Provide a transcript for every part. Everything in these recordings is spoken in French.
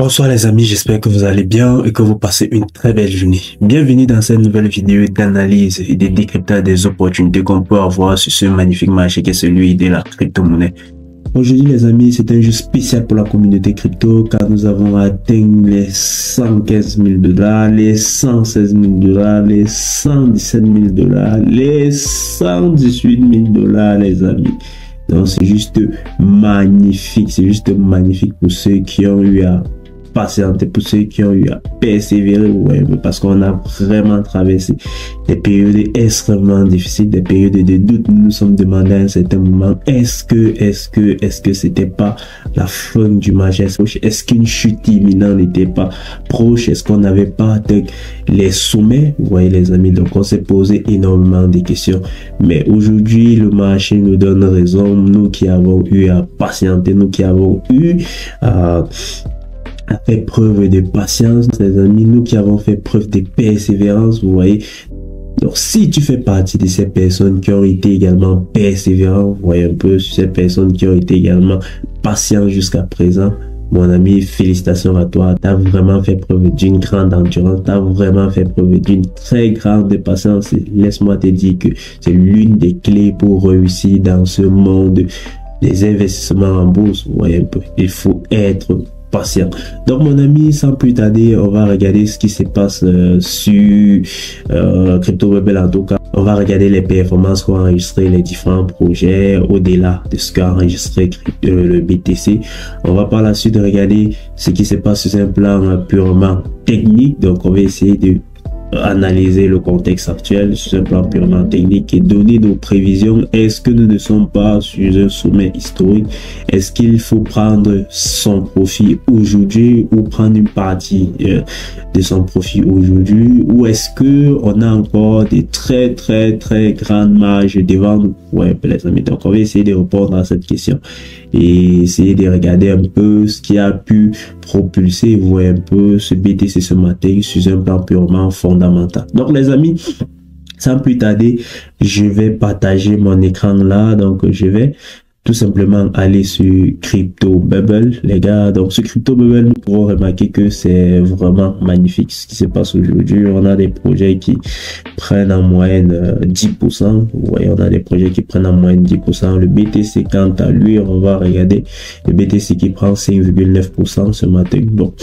Bonsoir les amis, j'espère que vous allez bien et que vous passez une très belle journée. Bienvenue dans cette nouvelle vidéo d'analyse et de décryptage des opportunités qu'on peut avoir sur ce magnifique marché qui est celui de la crypto-monnaie. Aujourd'hui les amis, c'est un jeu spécial pour la communauté crypto car nous avons atteint les 115 000 $, les 116 000 $, les 117 000 $, les 118 000 $ les amis. Donc c'est juste magnifique pour ceux qui ont eu à patienter, pour ceux qui ont eu à persévérer, ouais, parce qu'on a vraiment traversé des périodes extrêmement difficiles, des périodes de doute. Nous nous sommes demandé à un certain moment, est-ce que c'était pas la fin du marché? Est-ce qu'une chute imminente n'était pas proche? Est-ce qu'on n'avait pas atteint les sommets? Vous voyez les amis, donc on s'est posé énormément de questions. Mais aujourd'hui, le marché nous donne raison, nous qui avons eu à patienter, nous qui avons eu à fait preuve de patience, les amis, nous qui avons fait preuve de persévérance, vous voyez. Donc, si tu fais partie de ces personnes qui ont été également persévérantes, vous voyez un peu, ces personnes qui ont été également patientes jusqu'à présent, mon ami, félicitations à toi. Tu as vraiment fait preuve d'une grande endurance, tu as vraiment fait preuve d'une très grande patience. Laisse-moi te dire que c'est l'une des clés pour réussir dans ce monde des investissements en bourse, vous voyez un peu. Il faut être patient. Donc mon ami, sans plus tarder, on va regarder ce qui se passe sur CryptoRebel. En tout cas, on va regarder les performances qu'ont enregistré les différents projets au-delà de ce qu'a enregistré le BTC. On va par la suite regarder ce qui se passe sur un plan purement technique. Donc on va essayer de analyser le contexte actuel sur un plan purement technique et donner nos prévisions. Est-ce que nous ne sommes pas sur un sommet historique? Est-ce qu'il faut prendre son profit aujourd'hui ou prendre une partie de son profit aujourd'hui, ou est-ce que on a encore des très grandes marges devant nous? Ouais les amis, donc on va essayer de répondre à cette question et essayer de regarder un peu ce qui a pu propulser, vous voyez un peu, ce BTC ce matin sur un plan purement fondamental. Donc les amis, sans plus tarder, je vais partager mon écran là. Donc je vais tout simplement aller sur CryptoBubble, les gars. Donc sur CryptoBubble, nous pouvons remarquer que c'est vraiment magnifique ce qui se passe aujourd'hui. On a des projets qui prennent en moyenne 10%. Vous voyez, on a des projets qui prennent en moyenne 10%. Le BTC, quant à lui, on va regarder le BTC qui prend 5,9% ce matin. Donc,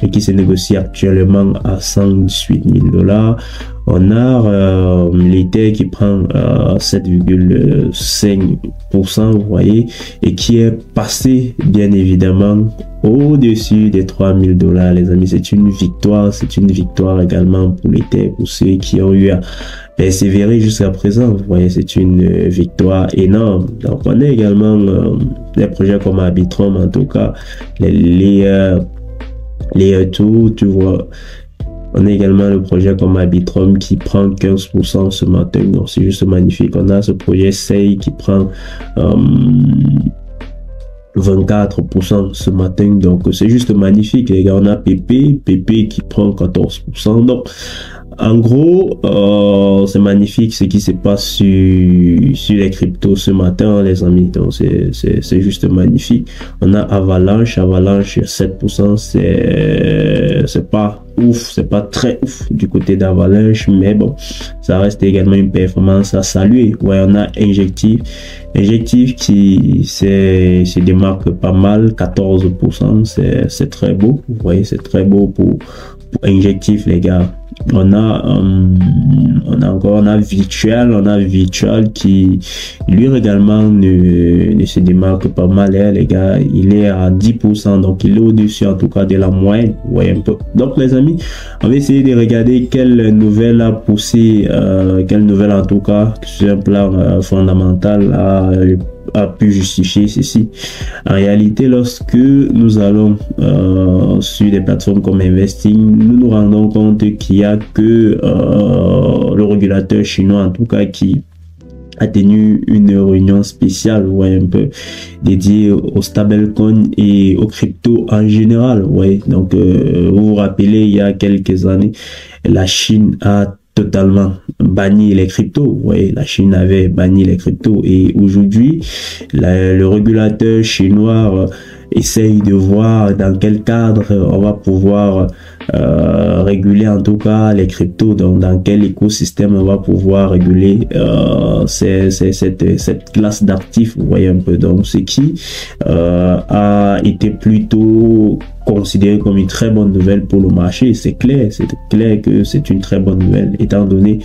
et qui se négocie actuellement à 118 000 $. On a l'Ether qui prend 7,5%, vous voyez, et qui est passé bien évidemment au-dessus des 3 000 $, les amis. C'est une victoire également pour l'Ether, pour ceux qui ont eu à persévérer jusqu'à présent. Vous voyez, c'est une victoire énorme. Donc on a également des projets comme Arbitrum, en tout cas les tout, tu vois. On a également le projet comme Arbitrum qui prend 15% ce matin. Donc c'est juste magnifique. On a ce projet SEI qui prend 24% ce matin. Donc c'est juste magnifique, les gars. On a PP qui prend 14%. Donc en gros, c'est magnifique ce qui se passe sur les cryptos ce matin, les amis. Donc c'est juste magnifique. On a Avalanche 7%, c'est pas ouf, c'est pas très ouf du côté d'Avalanche, mais bon, ça reste également une performance à saluer. Ouais, on a Injective qui se démarque pas mal, 14%, c'est très beau. Vous voyez, c'est très beau pour Injective, les gars. On a Virtual qui lui également ne se démarque pas mal, hein, les gars. Il est à 10%, donc il est au-dessus en tout cas de la moyenne. Vous voyez un peu. Donc les amis, on va essayer de regarder quelle nouvelle a poussé, quelle nouvelle en tout cas sur un plan fondamental a pu justifier ceci. En réalité, lorsque nous allons sur des plateformes comme Investing, nous nous rendons compte qu'il y a que le régulateur chinois, en tout cas, qui a tenu une réunion spéciale, ouais, un peu dédiée aux stablecoins et aux cryptos en général. Ouais. Donc vous vous rappelez, il y a quelques années, la Chine a totalement banni les cryptos. Ouais, la Chine avait banni les cryptos et aujourd'hui le régulateur chinois essaye de voir dans quel cadre on va pouvoir réguler en tout cas les cryptos, donc dans quel écosystème on va pouvoir réguler cette classe d'actifs, vous voyez un peu. Donc ce qui a été plutôt considéré comme une très bonne nouvelle pour le marché. C'est clair que c'est une très bonne nouvelle étant donné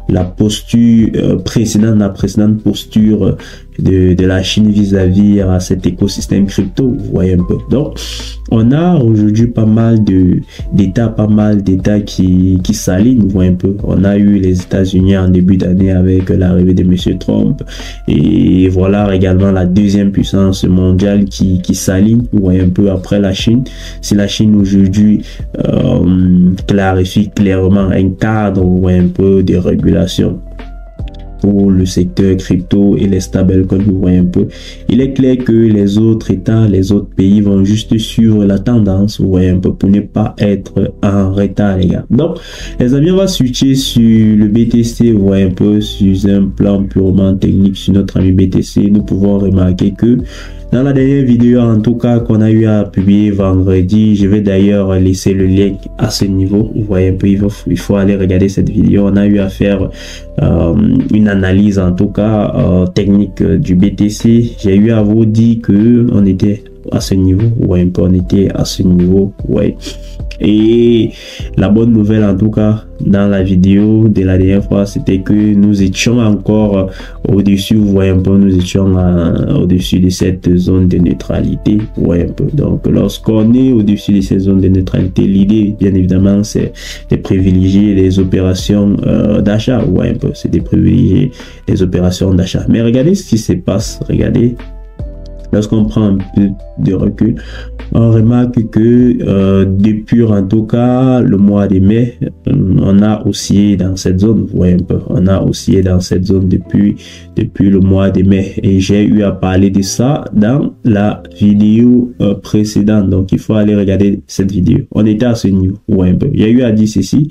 la posture précédente, la précédente posture de la Chine vis-à-vis à cet écosystème crypto, vous voyez un peu. Donc on a aujourd'hui pas mal d'États qui s'alignent, vous voyez un peu. On a eu les États-Unis en début d'année avec l'arrivée de Monsieur Trump, et voilà également la deuxième puissance mondiale qui s'aligne, vous voyez un peu, après la Chine. Si la Chine aujourd'hui clarifie clairement un cadre, vous voyez un peu, de régulation pour le secteur crypto et les stablecoins, vous voyez un peu, il est clair que les autres États, les autres pays vont juste suivre la tendance, vous voyez un peu, pour ne pas être en retard, les gars. Donc les amis, on va switcher sur le BTC, vous voyez un peu, sur un plan purement technique. Sur notre ami BTC, nous pouvons remarquer que dans la dernière vidéo, en tout cas, qu'on a eu à publier vendredi, je vais d'ailleurs laisser le lien à ce niveau. Vous voyez un peu, il faut aller regarder cette vidéo. On a eu à faire une analyse, en tout cas, technique du BTC. J'ai eu à vous dire que on était à ce niveau. Vous voyez un peu, on était à ce niveau. Ouais. Et la bonne nouvelle, en tout cas, dans la vidéo de la dernière fois, c'était que nous étions encore au-dessus, vous voyez un peu, nous étions au-dessus de cette zone de neutralité, vous voyez un peu. Donc lorsqu'on est au-dessus de cette zone de neutralité, l'idée, bien évidemment, c'est de privilégier les opérations d'achat, vous voyez un peu, c'est de privilégier les opérations d'achat. Mais regardez ce qui se passe, regardez. Lorsqu'on prend un peu de recul, on remarque que depuis, en tout cas, le mois de mai, on a oscillé dans cette zone, vous voyez un peu, on a oscillé dans cette zone depuis le mois de mai, et j'ai eu à parler de ça dans la vidéo précédente, donc il faut aller regarder cette vidéo. On était à ce niveau, vous voyez un peu, il y a eu à dire ceci.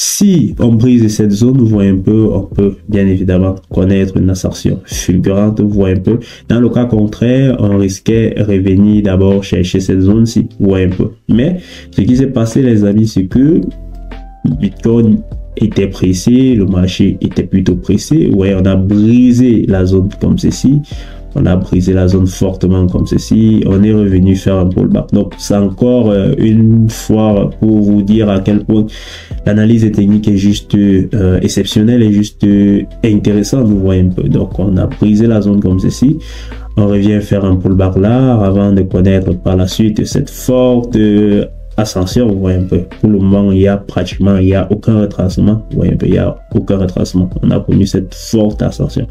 Si on brise cette zone, vous voyez un peu, on peut bien évidemment connaître une ascension fulgurante, vous voyez un peu. Dans le cas contraire, on risquait revenir d'abord chercher cette zone-ci, vous voyez un peu. Mais ce qui s'est passé, les amis, c'est que Bitcoin était pressé, le marché était plutôt pressé. Vous voyez, on a brisé la zone comme ceci. On a brisé la zone fortement comme ceci. On est revenu faire un pullback. Donc, c'est encore une fois pour vous dire à quel point l'analyse technique est juste exceptionnelle et juste intéressante. Vous voyez un peu. Donc, on a brisé la zone comme ceci. On revient faire un pullback là avant de connaître par la suite cette forte ascension, vous voyez un peu. Pour le moment, il y a aucun retracement, vous voyez un peu, il y a aucun retracement. On a connu cette forte ascension.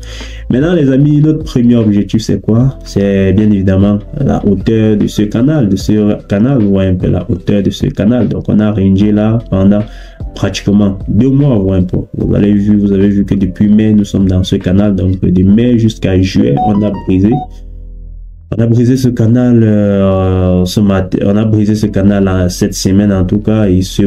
Maintenant, les amis, notre premier objectif, c'est quoi? C'est bien évidemment la hauteur de ce canal, vous voyez un peu la hauteur de ce canal. Donc, on a rangé là pendant pratiquement 2 mois, vous voyez un peu. Vous avez vu que depuis mai, nous sommes dans ce canal. Donc, de mai jusqu'à juillet, on a brisé. On a brisé ce canal ce matin, on a brisé ce canal cette semaine en tout cas, et ce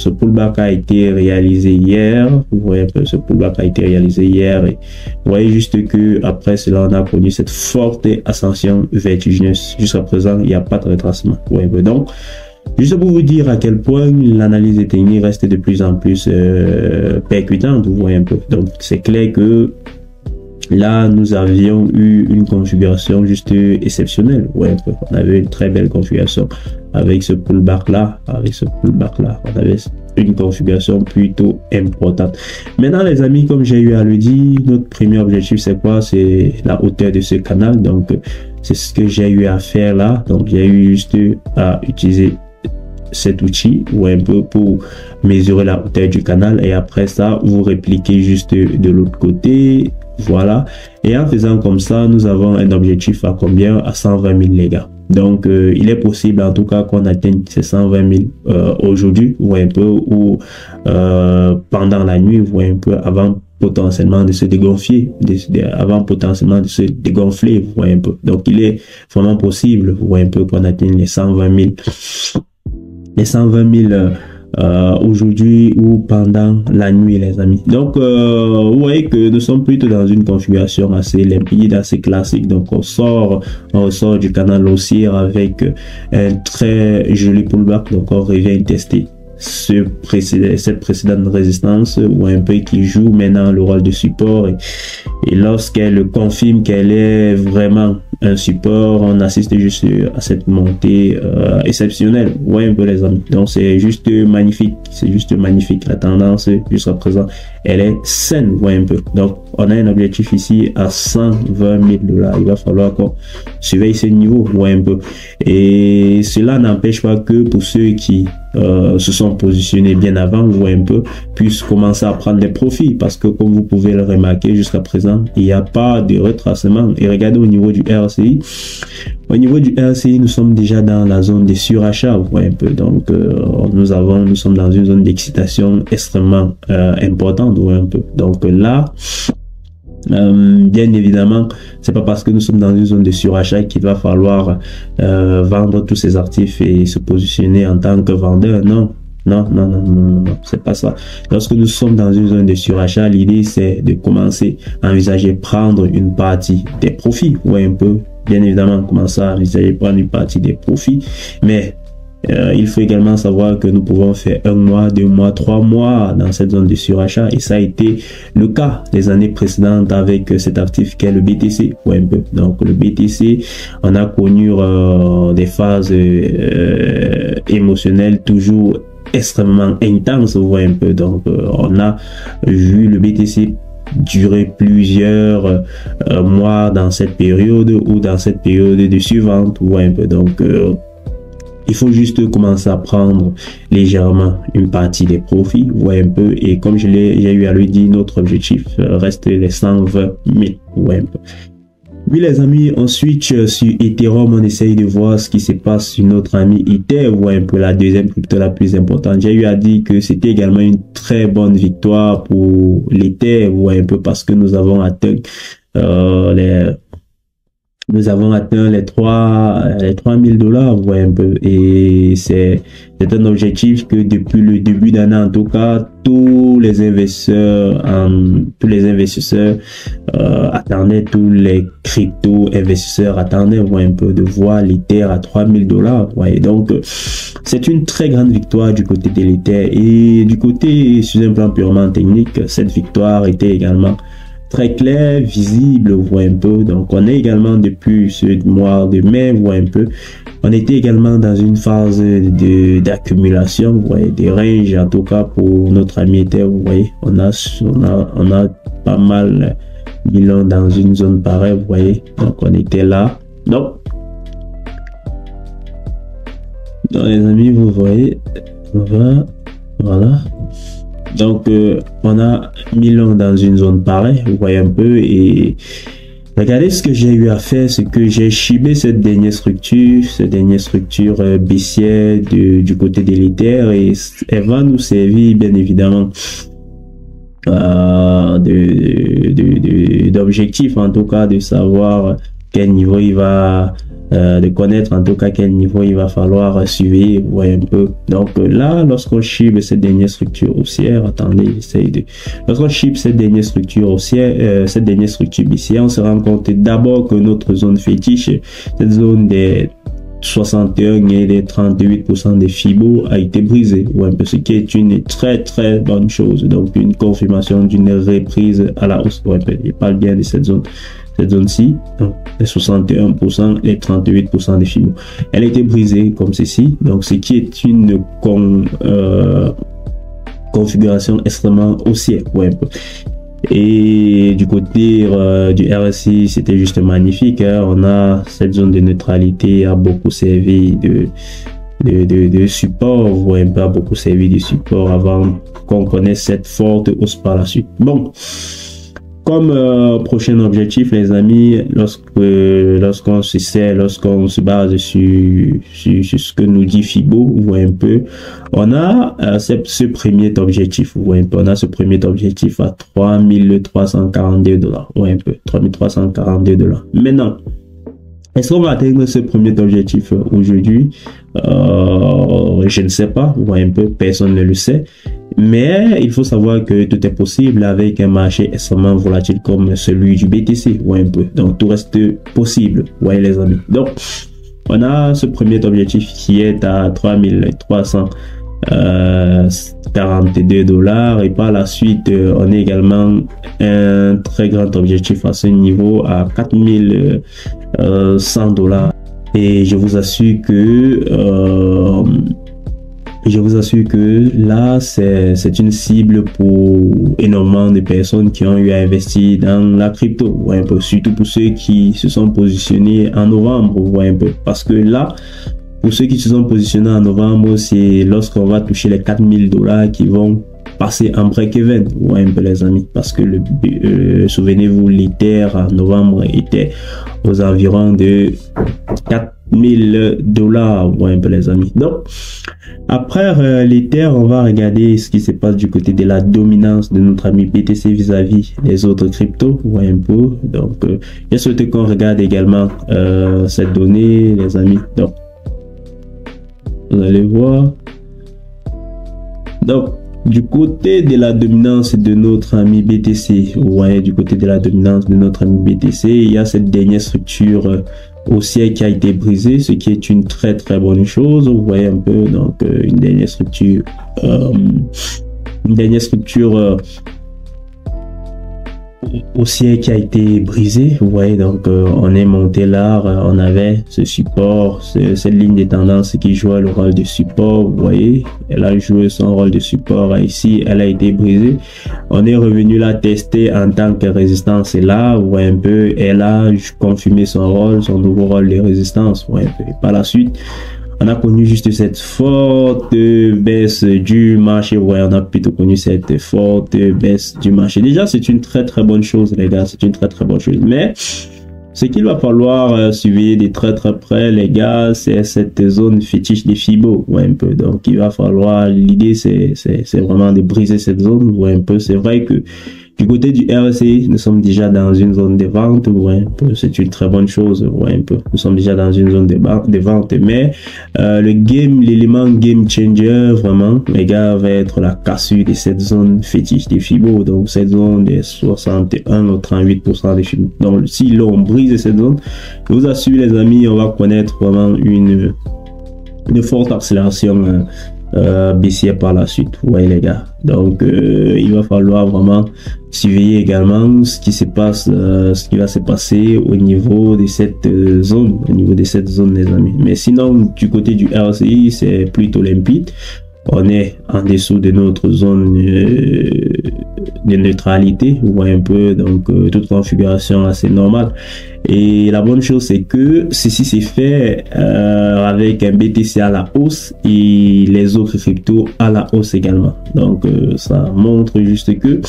pullback a été réalisé hier. Vous voyez un peu, ce pullback a été réalisé hier, et vous voyez juste que après cela, on a connu cette forte ascension vertigineuse. Jusqu'à présent, il n'y a pas de retracement. Vous voyez un peu. Donc, juste pour vous dire à quel point l'analyse des techniques reste de plus en plus percutante, vous voyez un peu. Donc, c'est clair que là, nous avions eu une configuration juste exceptionnelle. Ouais, on avait une très belle configuration avec ce pullback là. On avait une configuration plutôt importante. Maintenant, les amis, comme j'ai eu à le dire, notre premier objectif, c'est quoi? C'est la hauteur de ce canal. Donc, c'est ce que j'ai eu à faire là. Donc, j'ai eu juste à utiliser cet outil ou un peu pour mesurer la hauteur du canal, et après ça, vous répliquez juste de l'autre côté. Voilà, et en faisant comme ça, nous avons un objectif à combien? À 120 000, les gars. Donc il est possible en tout cas qu'on atteigne ces 120 000 aujourd'hui, ou un peu, ou pendant la nuit, ou un peu, avant potentiellement de se dégonfler, vous voyez un peu. Donc il est vraiment possible, vous voyez un peu, qu'on atteigne les 120 000 aujourd'hui ou pendant la nuit, les amis. Donc, vous voyez que nous sommes plutôt dans une configuration assez limpide, assez classique. Donc, on ressort du canal haussier avec un très joli pullback. Donc, on revient tester cette précédente résistance ou un peu qui joue maintenant le rôle de support et lorsqu'elle confirme qu'elle est vraiment un support, on assiste juste à cette montée exceptionnelle. Ouais, un peu les amis. Donc c'est juste magnifique, la tendance jusqu'à présent elle est saine. Ouais, un peu. Donc on a un objectif ici à 120 000 $. Il va falloir qu'on surveille ce niveau. Ouais, un peu. Et cela n'empêche pas que pour ceux qui se sont positionnés bien avant, ou un peu, puissent commencer à prendre des profits, parce que comme vous pouvez le remarquer jusqu'à présent, il n'y a pas de retracement. Et regardez au niveau du RSI. Au niveau du RSI, nous sommes déjà dans la zone des surachats, vous voyez un peu. Donc, nous sommes dans une zone d'excitation extrêmement importante, vous voyez un peu. Donc là, bien évidemment, c'est pas parce que nous sommes dans une zone de surachat qu'il va falloir vendre tous ces actifs et se positionner en tant que vendeur. Non, c'est pas ça. Lorsque nous sommes dans une zone de surachat, l'idée c'est de commencer à envisager prendre une partie des profits. Ouais, un peu. Bien évidemment, commencer à envisager prendre une partie des profits, mais il faut également savoir que nous pouvons faire 1 mois, 2 mois, 3 mois dans cette zone de surachat, et ça a été le cas les années précédentes avec cet actif qu'est le BTC. Ouais, un peu. Donc le BTC, on a connu des phases émotionnelles toujours extrêmement intenses. Vous voyez un peu. Donc on a vu le BTC durer plusieurs mois dans cette période ou dans cette période de suivante. Vous voyez un peu. Donc il faut juste commencer à prendre légèrement une partie des profits, vous voyez un peu, et comme j'ai eu à le dire, notre objectif reste les 120 000, vous voyez un peu. Oui les amis, on switch sur Ethereum, on essaye de voir ce qui se passe sur notre ami Ether, vous voyez un peu, la deuxième crypto la plus importante. J'ai eu à dire que c'était également une très bonne victoire pour l'Ether, vous voyez un peu, parce que nous avons atteint les 3 000 $, vous voyez un peu, et c'est un objectif que depuis le début d'année, en tout cas, tous les investisseurs attendaient, tous les crypto investisseurs attendaient, vous voyez un peu, de voir l'Ether à 3 000 $, vous voyez. Donc c'est une très grande victoire du côté de l'Ether, et du côté sur un plan purement technique, cette victoire était également très clair, visible, vous voyez un peu. Donc on est également depuis ce mois de mai, vous voyez un peu, on était également dans une phase d'accumulation, vous voyez, des ranges, en tout cas pour notre ami Ether, vous voyez, on a pas mal bilan dans une zone pareille, vous voyez. Donc on était là. Donc les amis, vous voyez, voilà. Donc on a mis long dans une zone pareille, vous voyez un peu, et regardez ce que j'ai eu à faire, c'est que j'ai chibé cette dernière structure baissière du côté de l'Ether, et elle va nous servir bien évidemment d'objectif, en tout cas de savoir quel niveau il va de connaître en tout cas quel niveau il va falloir surveiller, vous voyez un peu. Donc là, lorsqu'on chibe cette dernière structure haussière, attendez, lorsqu'on chibe cette dernière structure haussière, cette dernière structure baissière, on se rend compte d'abord que notre zone fétiche, cette zone des 61 et des 38% des Fibo a été brisée, ouais, ce qui est une très bonne chose. Donc une confirmation d'une reprise à la hausse. Ouais, je parle bien de cette zone-ci, donc les 61% et 38% des Fibo. Elle a été brisée comme ceci, donc ce qui est une configuration extrêmement haussière. Ouais, et du côté du RSI, c'était juste magnifique, hein. On a cette zone de neutralité a beaucoup servi de support, vous voyez, pas beaucoup servi de support avant qu'on connaisse cette forte hausse par la suite. Bon, comme prochain objectif, les amis, lorsqu'on se base sur ce que nous dit Fibo, vous voyez un peu, on a ce premier objectif, vous voyez un peu, on a ce premier objectif à 3 342 $, vous voyez un peu, 3 342 $. Maintenant, Est-ce qu'on va atteindre ce premier objectif aujourd'hui? Je ne sais pas, ou un peu, personne ne le sait. Mais il faut savoir que tout est possible avec un marché extrêmement volatile comme celui du BTC, ou un peu. Donc tout reste possible, voyez les amis. Donc on a ce premier objectif qui est à 3342 dollars, et par la suite on a également un très grand objectif à ce niveau à 4100 dollars, et je vous assure que là c'est une cible pour énormément de personnes qui ont eu à investir dans la crypto, ouais, un peu, surtout pour ceux qui se sont positionnés en novembre, ouais, un peu, parce que là, pour ceux qui se sont positionnés en novembre, c'est lorsqu'on va toucher les 4000 dollars qui vont passer en break-even, ouais, un peu les amis, parce que souvenez-vous, l'Ether en novembre était aux environs de 4000 dollars, ouais, un peu les amis. Donc après l'Ether, on va regarder ce qui se passe du côté de la dominance de notre ami BTC vis-à-vis des autres cryptos, ouais, un peu. Donc je souhaite qu'on regarde également cette donnée, les amis. Donc vous allez voir. Donc du côté de la dominance de notre ami BTC, ouais, du côté de la dominance de notre ami BTC, il y a cette dernière structure haussière qui a été brisée, ce qui est une très bonne chose. Vous voyez un peu, donc une dernière structure haussière qui a été brisée. Vous voyez, donc on est monté là, on avait ce support, cette ligne de tendance qui jouait le rôle de support. Vous voyez, elle a joué son rôle de support ici, elle a été brisée. On est revenu la tester en tant que résistance, et là, vous voyez un peu, elle a confirmé son rôle, son nouveau rôle de résistance. Vous voyez un peu. Et par la suite, on a connu juste cette forte baisse du marché. Ouais, on a plutôt connu cette forte baisse du marché. Déjà, c'est une très bonne chose, les gars. C'est une très bonne chose. Mais ce qu'il va falloir surveiller de très près, les gars, c'est cette zone fétiche des Fibo. Ouais, un peu. Donc, il va falloir, l'idée, c'est vraiment de briser cette zone. Ouais, un peu. C'est vrai que du côté du RSI, nous sommes déjà dans une zone de vente, ouais, c'est une très bonne chose, ouais, un peu. Nous sommes déjà dans une zone de vente, mais l'élément game changer, vraiment, les gars, va être la cassure de cette zone fétiche des Fibo, donc cette zone des 61 ou 38% des Fibo. Donc, si l'on brise cette zone, je vous assure, les amis, on va connaître vraiment une forte accélération baissière par la suite, vous voyez les gars. Donc il va falloir vraiment surveiller également ce qui se passe, ce qui va se passer au niveau de cette zone, les amis. Mais sinon, du côté du RSI, c'est plutôt limpide. On est en dessous de notre zone de neutralité, vous voyez un peu, donc toute configuration assez normale. Et la bonne chose, c'est que ceci s'est fait avec un BTC à la hausse et les autres cryptos à la hausse également. Donc ça montre juste que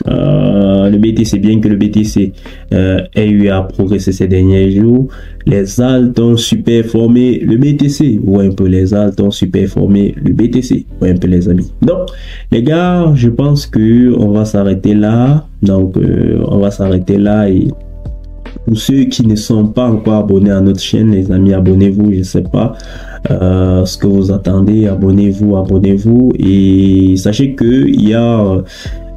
le BTC, bien que le BTC ait eu à progresser ces derniers jours, les alts ont superformé le BTC. Vous voyez un peu, les alts ont superformé le BTC. Vous voyez un peu, les amis. Donc les gars, je pense que on va s'arrêter là. Donc on va s'arrêter là, et pour ceux qui ne sont pas encore abonnés à notre chaîne, les amis, abonnez-vous. Je ne sais pas ce que vous attendez. Abonnez-vous. Et sachez que il y a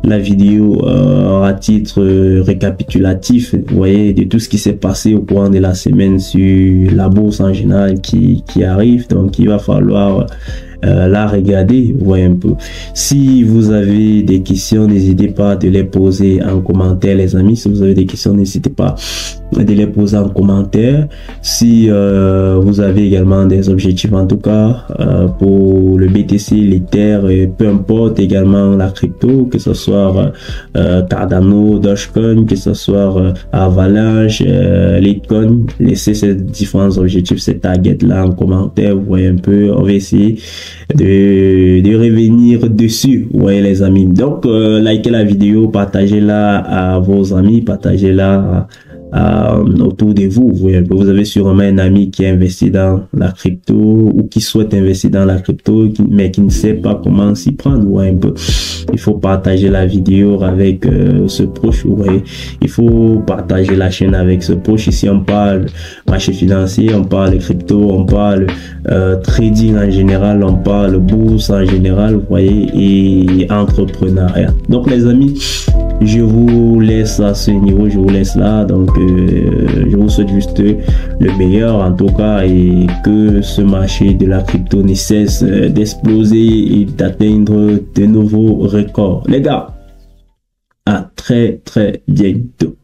la vidéo à titre récapitulatif, vous voyez, de tout ce qui s'est passé au courant de la semaine sur la bourse en général qui arrive. Donc il va falloir la regarder, vous voyez un peu. Si vous avez des questions, n'hésitez pas de les poser en commentaire, les amis. Si vous avez des questions, n'hésitez pas de les poser en commentaire. Si vous avez également des objectifs, en tout cas pour le BTC, l'Ether, peu importe, également la crypto, que ce soit Cardano, Dogecoin, que ce soit Avalanche, Litecoin, laissez ces différents objectifs, ces targets là en commentaire, vous voyez un peu. On va essayer de revenir dessus, vous voyez les amis. Donc likez la vidéo, partagez-la à vos amis, partagez-la autour de vous. Vous avez sûrement un ami qui investit dans la crypto ou qui souhaite investir dans la crypto, mais qui ne sait pas comment s'y prendre. Ouais, un peu. Il faut partager la vidéo avec ce proche. Ouais. Il faut partager la chaîne avec ce proche. Ici, on parle marché financier, on parle crypto, on parle trading en général, on parle bourse en général, vous voyez, et entrepreneuriat. Donc les amis, je vous laisse à ce niveau, je vous laisse là. Donc je vous souhaite juste le meilleur en tout cas, et que ce marché de la crypto ne cesse d'exploser et d'atteindre de nouveaux records. Les gars, à très bientôt.